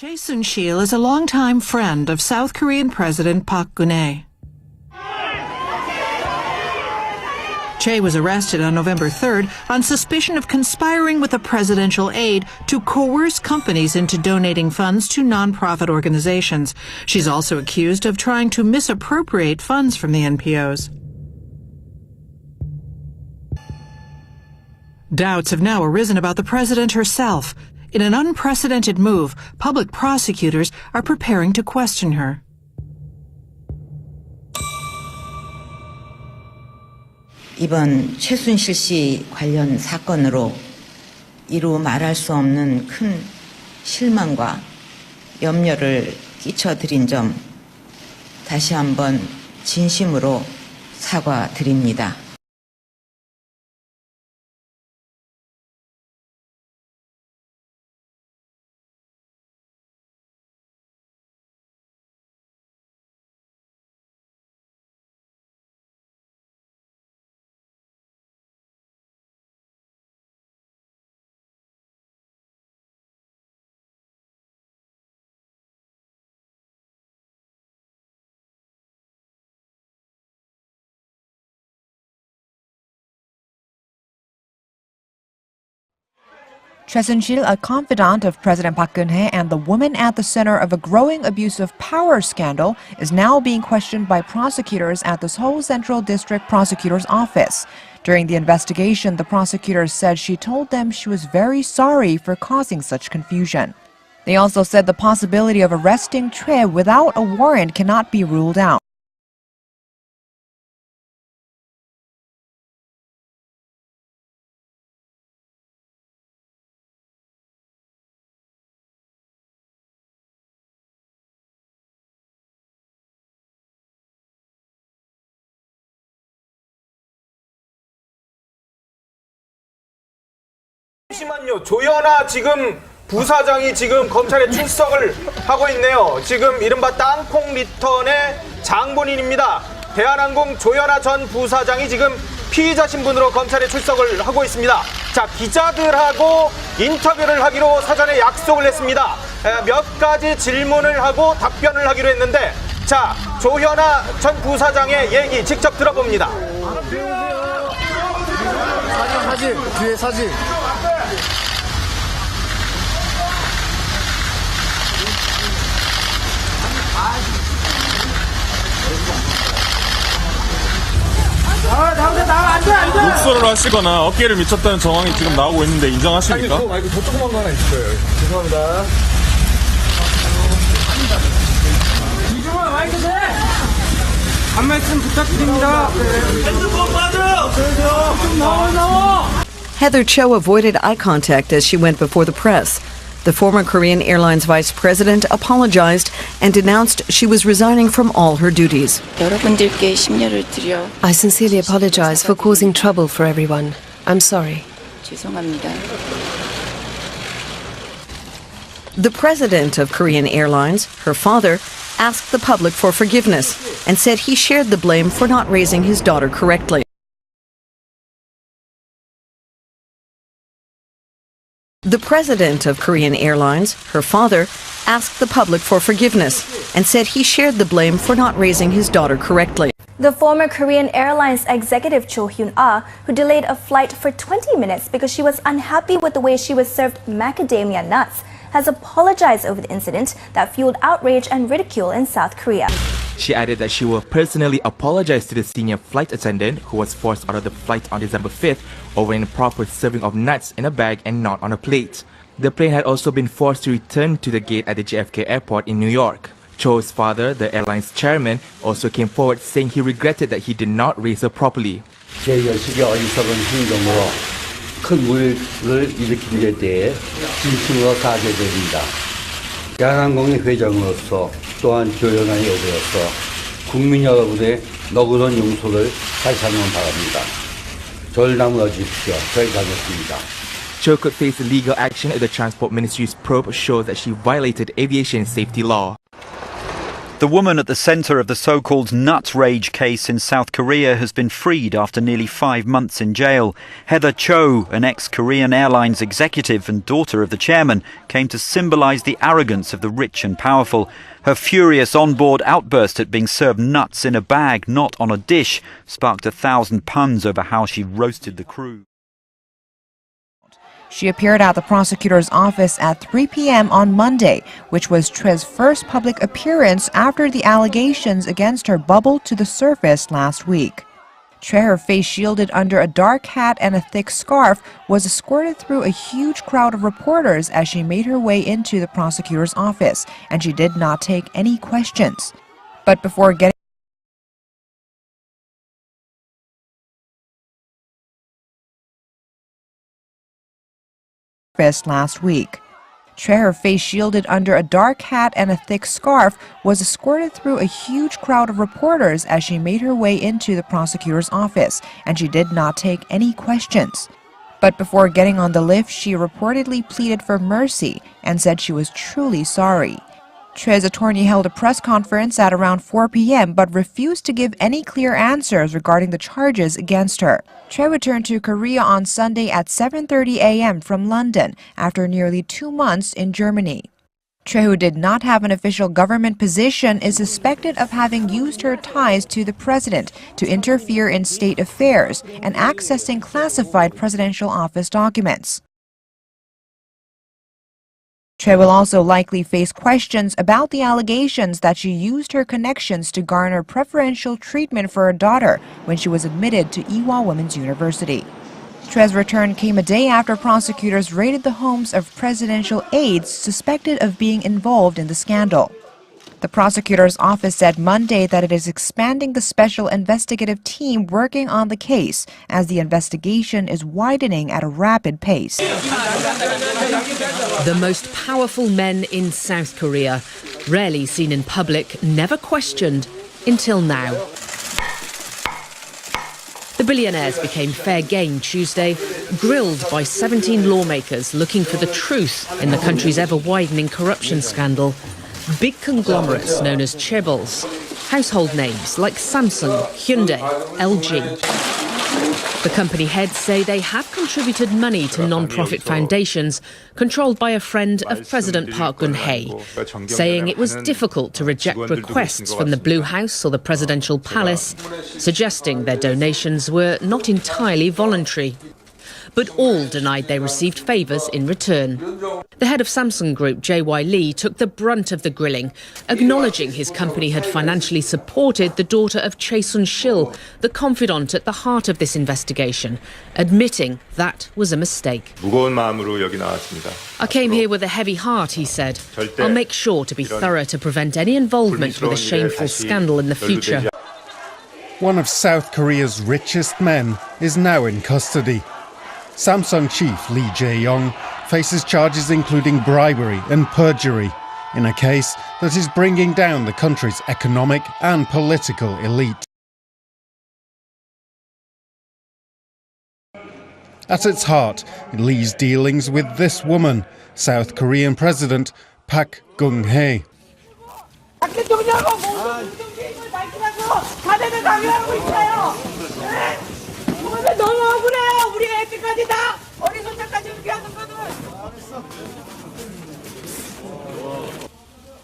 Chae Soon-sil is a longtime friend of South Korean President Park Geun-hye. Chae was arrested on November 3rd on suspicion of conspiring with a presidential aide to coerce companies into donating funds to nonprofit organizations. She's also accused of trying to misappropriate funds from the NPOs. Doubts have now arisen about the president herself. In an unprecedented move, public prosecutors are preparing to question her. 이번 최순실 씨 관련 사건으로 이루 말할 수 없는 큰 실망과 염려를 끼쳐드린 점 다시 한번 진심으로 사과드립니다. Chae Soon-sil, a confidant of President Park Geun-hye and the woman at the center of a growing abuse of power scandal, is now being questioned by prosecutors at the Seoul Central District Prosecutor's Office. During the investigation, the prosecutors said she told them she was very sorry for causing such confusion. They also said the possibility of arresting Chae without a warrant cannot be ruled out. 잠시만요. 조현아 지금 부사장이 지금 검찰에 출석을 하고 있네요. 지금 이른바 땅콩 리턴의 장본인입니다. 대한항공 조현아 전 부사장이 지금 피의자 신분으로 검찰에 출석을 하고 있습니다. 자, 기자들하고 인터뷰를 하기로 사전에 약속을 했습니다. 몇 가지 질문을 하고 답변을 하기로 했는데, 자, 조현아 전 부사장의 얘기 직접 들어봅니다. 사진, 뒤에 사진. 욕설을 하시거나 어깨를 미쳤다는 정황이 지금 나오고 있는데 인정하십니까? 아니, 그거 말고 더 조그만 거 하나 있어요. 죄송합니다. 이중원 와이드 돼! 한 말씀 부탁드립니다. 핸드폰 빠져! 좀 나와! Heather Cho avoided eye contact as she went before the press. The former Korean Airlines vice president apologized and announced she was resigning from all her duties. I sincerely apologize for causing trouble for everyone. I'm sorry. The president of Korean Airlines, her father, asked the public for forgiveness and said he shared the blame for not raising his daughter correctly. The president of Korean Airlines, her father, asked the public for forgiveness and said he shared the blame for not raising his daughter correctly. The former Korean Airlines executive Cho Hyun-ah, who delayed a flight for 20 minutes because she was unhappy with the way she was served macadamia nuts, has apologized over the incident that fueled outrage and ridicule in South Korea. She added that she will personally apologize to the senior flight attendant who was forced out of the flight on December 5th over an improper serving of nuts in a bag and not on a plate. The plane had also been forced to return to the gate at the JFK airport in New York. Cho's father, the airline's chairman, also came forward saying he regretted that he did not raise her properly. 제 여식의 어리석은 행동으로 큰 물을 일으킨 데 대해 진심으로 사죄드립니다. 대한항공의 회장으로서 또한 조연아의 여배로서 국민 여러분의 너그러운 용서를 다시 한번 바랍니다. 저를 나무라 주십시오. 저희 가겠습니다. Cho could face legal action if the Transport Ministry's probe shows that she violated aviation safety law. The woman at the centre of the so-called nut rage case in South Korea has been freed after nearly 5 months in jail. Heather Cho, an ex-Korean Airlines executive and daughter of the chairman, came to symbolise the arrogance of the rich and powerful. Her furious on-board outburst at being served nuts in a bag, not on a dish, sparked 1,000 puns over how she roasted the crew. She appeared at the prosecutor's office at 3 p.m. on Monday, which was Choi's first public appearance after the allegations against her bubbled to the surface last week. Choi, her face shielded under a dark hat and a thick scarf, was escorted through a huge crowd of reporters as she made her way into the prosecutor's office, and she did not take any questions. But before getting last week. Choi, her face shielded under a dark hat and a thick scarf, was escorted through a huge crowd of reporters as she made her way into the prosecutor's office, and she did not take any questions. But before getting on the lift, she reportedly pleaded for mercy and said she was truly sorry. Choi's attorney held a press conference at around 4 p.m. but refused to give any clear answers regarding the charges against her. Choi returned to Korea on Sunday at 7:30 a.m. from London after nearly 2 months in Germany. Choi, who did not have an official government position, is suspected of having used her ties to the president to interfere in state affairs and accessing classified presidential office documents. Choi will also likely face questions about the allegations that she used her connections to garner preferential treatment for her daughter when she was admitted to Ewha Women's University. Choi's return came a day after prosecutors raided the homes of presidential aides suspected of being involved in the scandal. The prosecutor's office said Monday that it is expanding the special investigative team working on the case as the investigation is widening at a rapid pace. The most powerful men in South Korea, rarely seen in public, never questioned until now. The billionaires became fair game Tuesday, grilled by 17 lawmakers looking for the truth in the country's ever-widening corruption scandal. Big conglomerates known as chaebols, household names like Samsung, Hyundai, LG. The company heads say they have contributed money to non-profit foundations controlled by a friend of President Park Geun-hye, saying it was difficult to reject requests from the Blue House or the presidential palace, suggesting their donations were not entirely voluntary. But all denied they received favours in return. The head of Samsung Group, J.Y. Lee, took the brunt of the grilling, acknowledging his company had financially supported the daughter of Chae Sun-sil, the confidant at the heart of this investigation, admitting that was a mistake. I came here with a heavy heart, he said. I'll make sure to be thorough to prevent any involvement with a shameful scandal in the future. One of South Korea's richest men is now in custody. Samsung chief Lee Jae-yong faces charges including bribery and perjury in a case that is bringing down the country's economic and political elite. At its heart, Lee's dealings with this woman, South Korean President Park Geun-hye.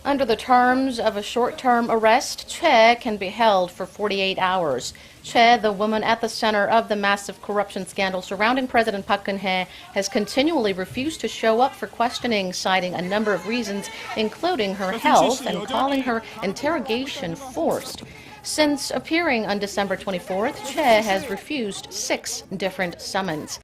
Under the terms of a short-term arrest, Choi can be held for 48 hours. Choi, the woman at the center of the massive corruption scandal surrounding President Park Geun-hye, has continually refused to show up for questioning, citing a number of reasons, including her health, and calling her interrogation forced. Since appearing on December 24th, Choi has refused 6 different summons.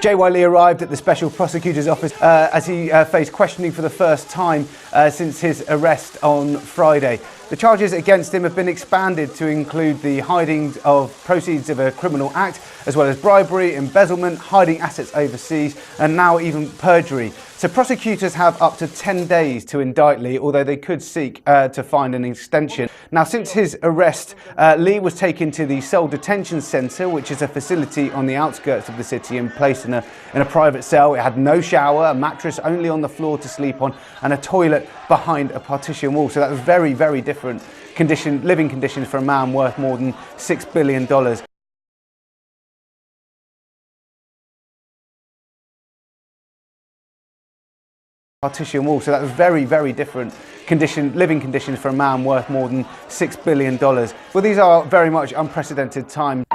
J.Y. Lee arrived at the Special Prosecutor's Office as he faced questioning for the first time since his arrest on Friday. The charges against him have been expanded to include the hiding of proceeds of a criminal act, as well as bribery, embezzlement, hiding assets overseas, and now even perjury. So prosecutors have up to 10 days to indict Lee, although they could seek to find an extension. Now, since his arrest, Lee was taken to the Seoul Detention Centre, which is a facility on the outskirts of the city, and placed in a private cell. It had no shower, a mattress only on the floor to sleep on, and a toilet toilet behind a partition wall. So that's very, very different living conditions for a man worth more than $6 billion. Partition wall. So that's very, very different living conditions for a man worth more than $6 billion. Well, these are very much unprecedented times.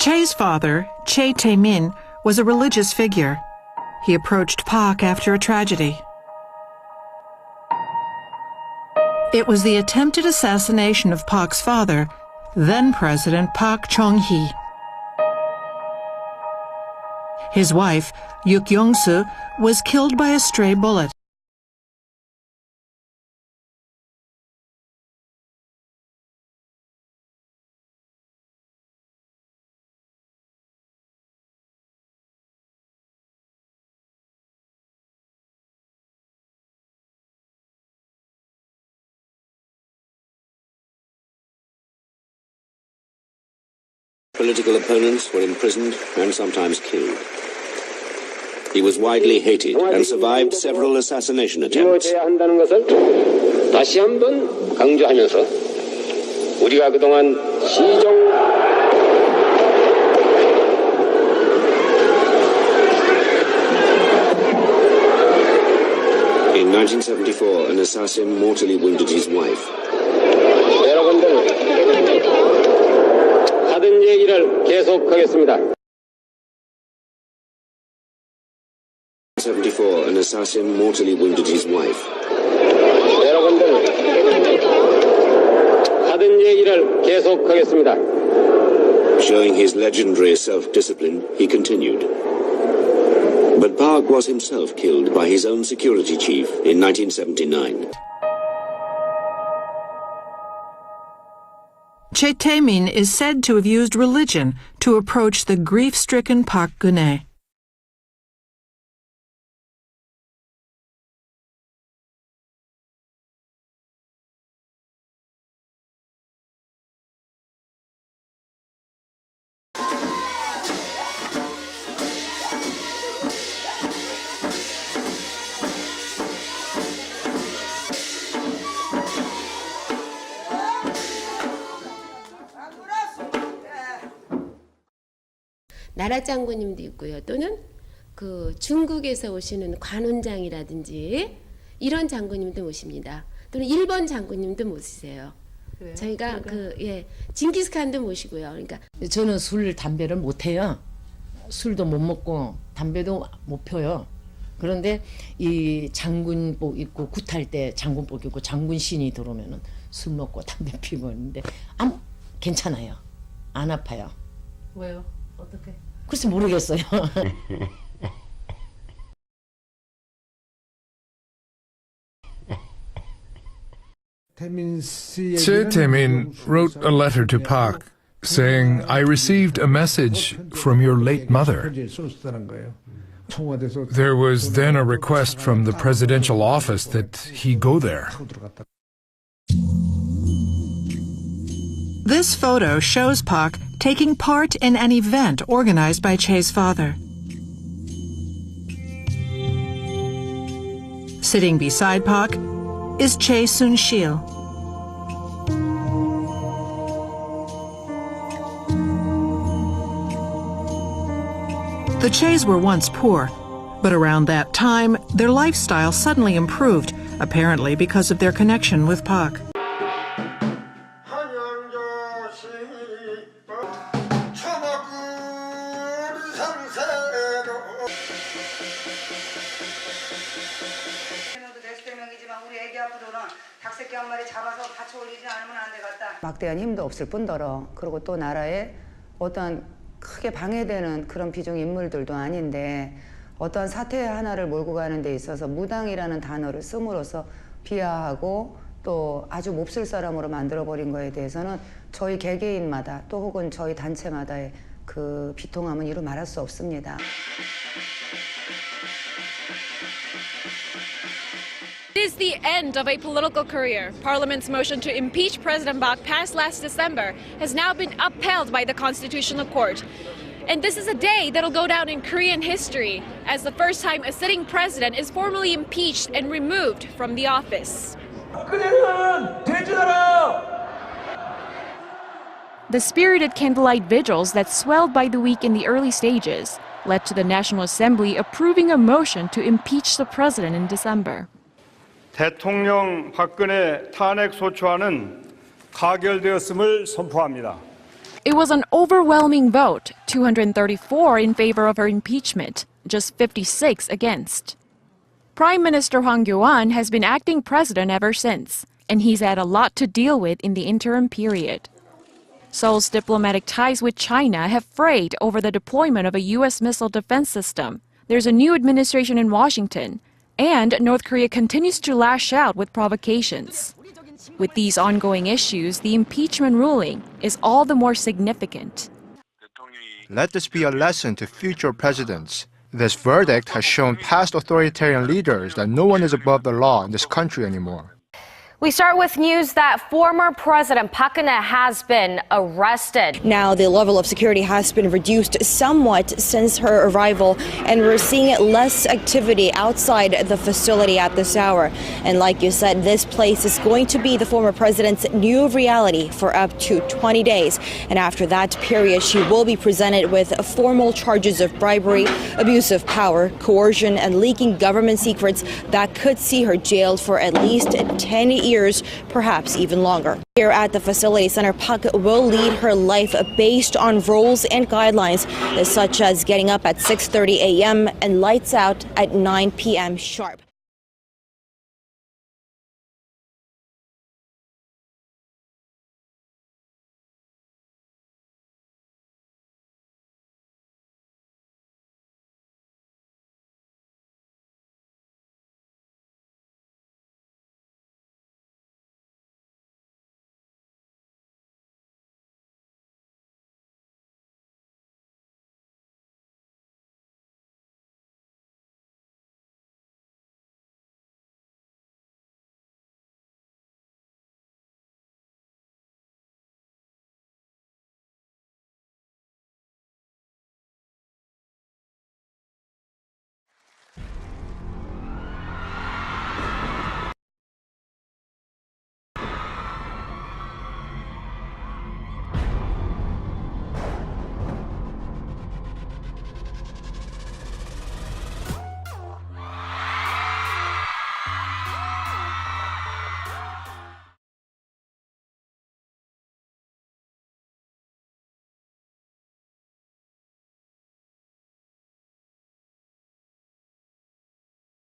Che's father, Che Tae-min, was a religious figure. He approached Pak after a tragedy. It was the attempted assassination of Pak's father, then President Park Chung-hee. His wife, Yuk Yong-soo, was killed by a stray bullet. Political opponents were imprisoned and sometimes killed. He was widely hated and survived several assassination attempts. 다시 한번 강조하면서 우리가 그동안 In 1974, an assassin mortally wounded his wife. 여러분들 하던 얘기를 계속하겠습니다. 1974, an assassin mortally wounded his wife. 여러분들 하던 얘기를 계속하겠습니다. Showing his legendary self-discipline, he continued. But Park was himself killed by his own security chief in 1979. Che Tae-min is said to have used religion to approach the grief-stricken Park Geun-hye. 나라 장군님도 있고요. 또는 그 중국에서 오시는 관훈장이라든지 이런 장군님도 모십니다. 또는 일본 장군님도 모시세요. 그래요? 저희가 징기스칸도 모시고요. 그러니까 저는 술 담배를 못 해요. 술도 못 먹고 담배도 못 펴요. 그런데 이 장군복 입고 굿할 때 장군복 입고 장군신이 들어오면은 술 먹고 담배 피고 있는데 괜찮아요. 안 아파요. 왜요? 어떻게? 글쎄 모르겠어요. Che Tae-min wrote a letter to Park saying, "I received a message from your late mother." There was then a request from the presidential office that he go there. This photo shows Park taking part in an event organized by Che's father. Sitting beside Park is Che Sun-sil. The Che's were once poor, but around that time, their lifestyle suddenly improved, apparently because of their connection with Park. 막대한 힘도 없을 뿐더러 그리고 또 나라에 어떠한 크게 방해되는 그런 비중 인물들도 아닌데 어떠한 사태 하나를 몰고 가는 데 있어서 무당이라는 단어를 씀으로써 비하하고 또 아주 몹쓸 사람으로 만들어버린 거에 대해서는 저희 개개인마다 또 혹은 저희 단체마다의 그 비통함은 이루 말할 수 없습니다. It is the end of a political career. Parliament's motion to impeach President Park passed last December has now been upheld by the Constitutional Court. And this is a day that'll go down in Korean history as the first time a sitting president is formally impeached and removed from the office. The spirited candlelight vigils that swelled by the week in the early stages led to the National Assembly approving a motion to impeach the president in December. 대통령 박근혜 탄핵 소추안은 가결되었음을 선포합니다. It was an overwhelming vote, 234 in favor of her impeachment, just 56 against. Prime Minister Hwang Kyo-ahn has been acting president ever since, and he's had a lot to deal with in the interim period. Seoul's diplomatic ties with China have frayed over the deployment of a U.S. missile defense system. There's a new administration in Washington, and North Korea continues to lash out with provocations. With these ongoing issues, the impeachment ruling is all the more significant. Let this be a lesson to future presidents. This verdict has shown past authoritarian leaders that no one is above the law in this country anymore. We start with news that former President Park Geun-hye has been arrested. Now the level of security has been reduced somewhat since her arrival, and we're seeing less activity outside the facility at this hour. And like you said, this place is going to be the former president's new reality for up to 20 days. And after that period, she will be presented with formal charges of bribery, abuse of power, coercion, and leaking government secrets that could see her jailed for at least 10 years, perhaps even longer. Here at the facility, Senator Park will lead her life based on rules and guidelines, such as getting up at 6:30 a.m. and lights out at 9 p.m. sharp.